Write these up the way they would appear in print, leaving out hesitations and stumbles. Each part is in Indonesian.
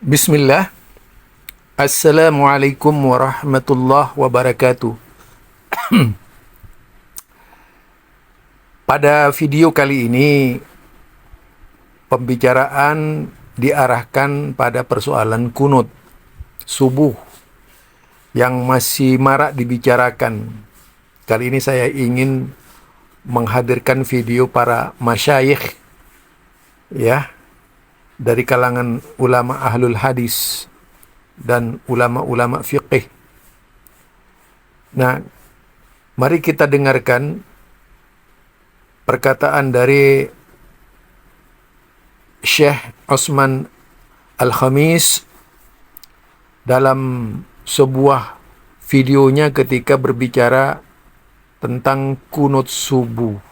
Bismillah. Assalamualaikum warahmatullahi wabarakatuh. Pada video kali ini, pembicaraan diarahkan pada persoalan kunut subuh yang masih marak dibicarakan. Kali ini saya ingin menghadirkan video para masyayikh, ya, dari kalangan ulama ahlul hadis dan ulama-ulama fiqih. Nah, mari kita dengarkan perkataan dari Syekh Osman Al-Khamis dalam sebuah videonya ketika berbicara tentang kunut subuh.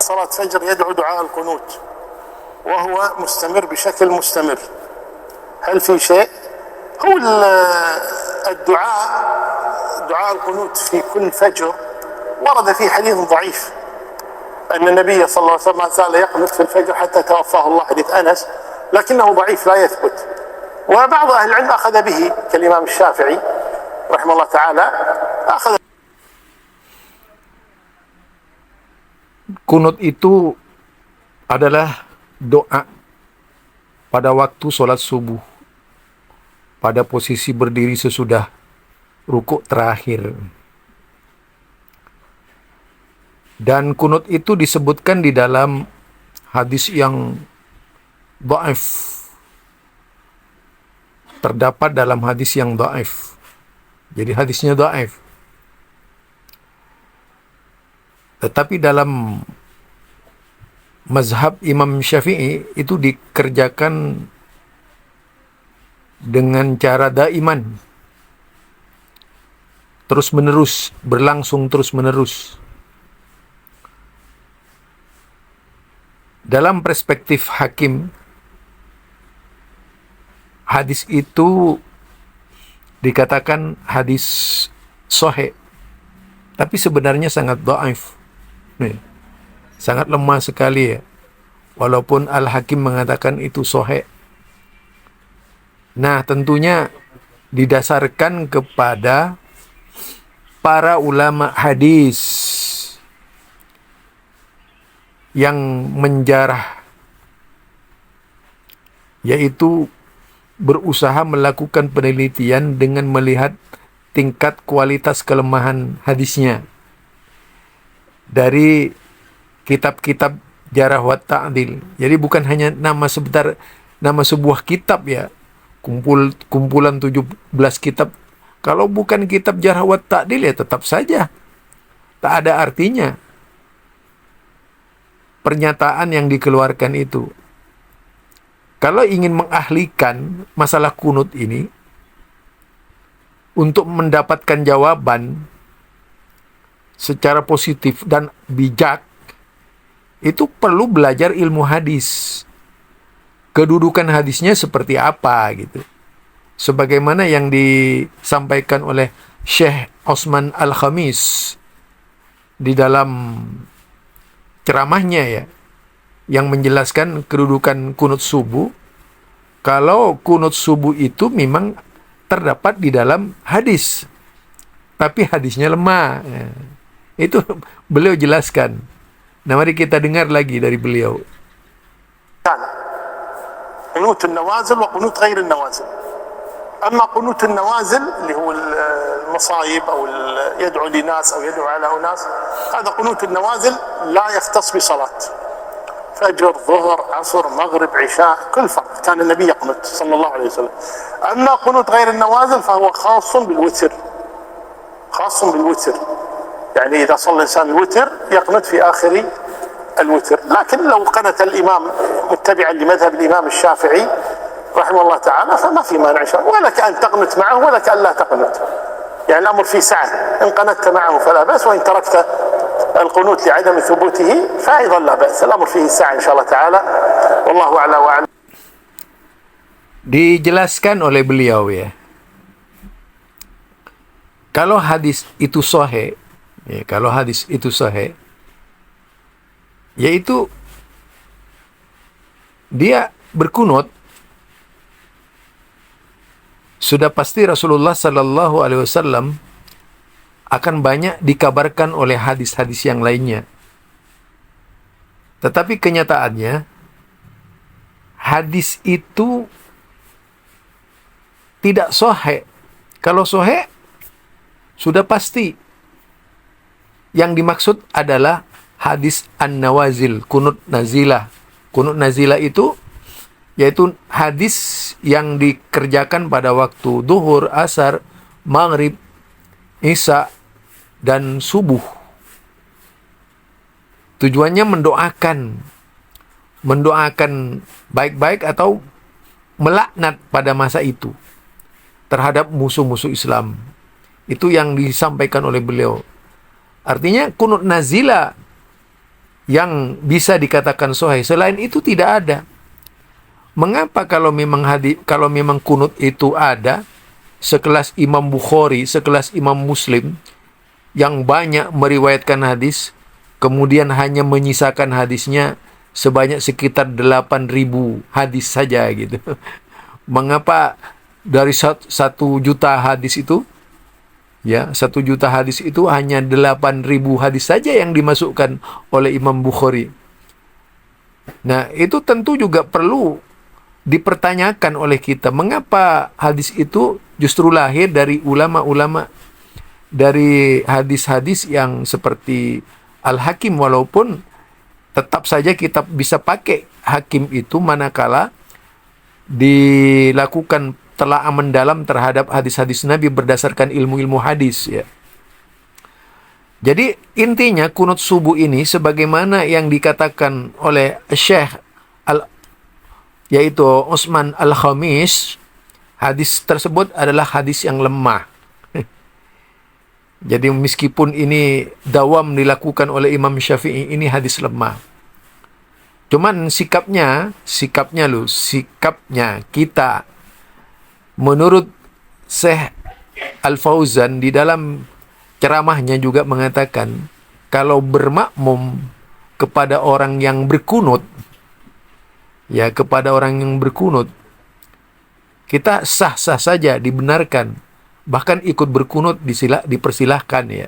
صلاة فجر يدعو دعاء القنوت وهو مستمر بشكل مستمر. هل في شيء؟ هو الدعاء دعاء القنوت في كل فجر ورد فيه حديث ضعيف أن النبي صلى الله عليه وسلم ما زال يقنت في الفجر حتى توفاه الله، حديث أنس، لكنه ضعيف لا يثبت. وبعض أهل العلم أخذ به كالإمام الشافعي رحمه الله تعالى أخذ. Kunut itu adalah doa pada waktu sholat subuh, pada posisi berdiri sesudah rukuk terakhir. Dan kunut itu disebutkan di dalam hadis yang dhaif. Terdapat dalam hadis yang dhaif. Jadi hadisnya dhaif. Tetapi dalam mazhab Imam Syafi'i itu dikerjakan dengan cara daiman, terus menerus, berlangsung terus menerus. Dalam perspektif hakim, hadis itu dikatakan hadis sahih, tapi sebenarnya sangat dhaif. Sangat lemah sekali, ya. Walaupun Al-Hakim mengatakan itu sahih. Nah, tentunya didasarkan kepada para ulama hadis yang menjarah, yaitu berusaha melakukan penelitian dengan melihat tingkat kualitas kelemahan hadisnya dari kitab-kitab jarah wa ta'dil. Jadi bukan hanya nama sebuah kitab, ya, kumpulan 17 kitab. Kalau bukan kitab jarah wa ta'dil, ya tetap saja tak ada artinya pernyataan yang dikeluarkan itu. Kalau ingin mengahlikan masalah kunut ini untuk mendapatkan jawaban secara positif dan bijak, itu perlu belajar ilmu hadis. Kedudukan hadisnya seperti apa, gitu. Sebagaimana yang disampaikan oleh Syekh Osman Al-Khamis di dalam ceramahnya, ya, yang menjelaskan kedudukan kunut subuh. Kalau kunut subuh itu memang terdapat di dalam hadis, tapi hadisnya lemah, ya. Itu beliau jelaskan. Nah, mari kita dengar lagi dari beliau. قنوت النوازل وقنوت غير النوازل. أما قنوت النوازل اللي هو المصايب أو يدعو لناس أو يدعو على أناس، هذا قنوت النوازل لا يختص بصلاة فجر ظهر عصر مغرب عشاء، كل فرق كان النبي يقنت صلى الله عليه وسلم. أما قنوت غير النوازل فهو خاص بالوتر، خاص بالوتر، يعني إذا صلى الإنسان الوتر يقنت في آخر الوتر. لكن لو قنت الإمام متبعا لمذهب الإمام الشافعي رحمه الله تعالى فما في مانع، ولك أن تقنت معه ولك أن لا تقنت، يعني الأمر فيه سعة. إن قنت معه فلا بأس، وإن تركت القنوت لعدم ثبوته فأيضا لا بأس. الأمر فيه سعة إن شاء الله تعالى، والله أعلى وأعلم. Dijelaskan oleh beliau, ya, kalau hadis itu sahih, kalau hadis itu sahih, yaitu dia berkunut, sudah pasti Rasulullah Sallallahu Alaihi Wasallam akan banyak dikabarkan oleh hadis-hadis yang lainnya. Tetapi kenyataannya, hadis itu tidak sahih. Kalau sahih, sudah pasti yang dimaksud adalah hadis an-nawazil, kunut nazilah. Kunut nazilah itu yaitu hadis yang dikerjakan pada waktu duhur, asar, maghrib, isya, dan subuh. Tujuannya mendoakan baik-baik atau melaknat pada masa itu terhadap musuh-musuh Islam. Itu yang disampaikan oleh beliau. Artinya kunut nazilah yang bisa dikatakan sahih. Selain itu tidak ada. Mengapa kalau memang kunut itu ada, sekelas Imam Bukhari, sekelas Imam Muslim yang banyak meriwayatkan hadis, kemudian hanya menyisakan hadisnya sebanyak sekitar 8.000 hadis saja gitu. Mengapa dari 1 juta hadis itu, ya, 1 juta hadis itu hanya 8.000 hadis saja yang dimasukkan oleh Imam Bukhari. Nah, itu tentu juga perlu dipertanyakan oleh kita. Mengapa hadis itu justru lahir dari ulama-ulama, dari hadis-hadis yang seperti Al-Hakim, walaupun tetap saja kita bisa pakai Hakim itu manakala dilakukan telaah mendalam terhadap hadis-hadis Nabi berdasarkan ilmu-ilmu hadis, ya. Jadi intinya kunut subuh ini sebagaimana yang dikatakan oleh Syekh yaitu Utsman Al-Khamis, hadis tersebut adalah hadis yang lemah. Jadi meskipun ini dawam dilakukan oleh Imam Syafi'i, ini hadis lemah. Cuman sikapnya kita, menurut Syekh Al-Fauzan di dalam ceramahnya juga mengatakan, kalau bermakmum kepada orang yang berkunut, ya, kepada orang yang berkunut, kita sah-sah saja, dibenarkan, bahkan ikut berkunut dipersilahkan, ya.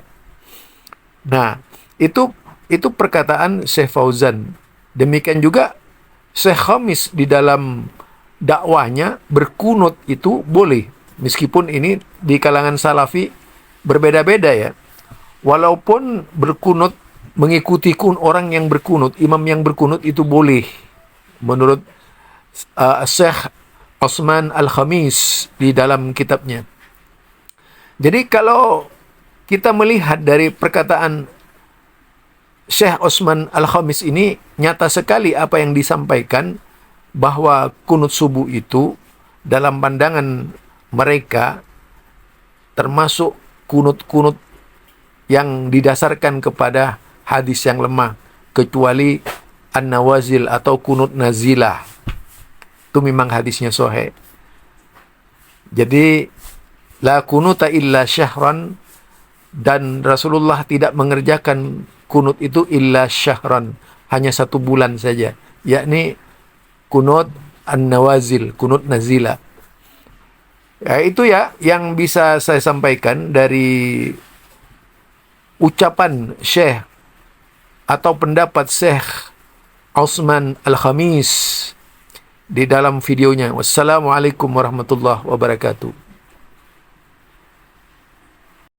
Nah, itu perkataan Syekh Fauzan. Demikian juga Syekh Khamis di dalam dakwahnya, berkunut itu boleh, meskipun ini di kalangan Salafi berbeda-beda, ya. Walaupun berkunut mengikuti orang yang berkunut, imam yang berkunut itu boleh menurut Syekh Utsman Al-Khamis di dalam kitabnya. Jadi kalau kita melihat dari perkataan Syekh Utsman Al-Khamis ini, nyata sekali apa yang disampaikan, bahwa kunut subuh itu dalam pandangan mereka termasuk kunut-kunut yang didasarkan kepada hadis yang lemah, kecuali an-nawazil atau kunut nazilah. Itu memang hadisnya sahih. Jadi la kunuta illa syahran, dan Rasulullah tidak mengerjakan kunut itu illa syahran, hanya 1 bulan saja, yakni kunut an-nawazil, kunut nazilah. Ya, itu ya yang bisa saya sampaikan dari ucapan Syekh atau pendapat Syekh Utsman Al-Khamis di dalam videonya. Wassalamualaikum warahmatullahi wabarakatuh.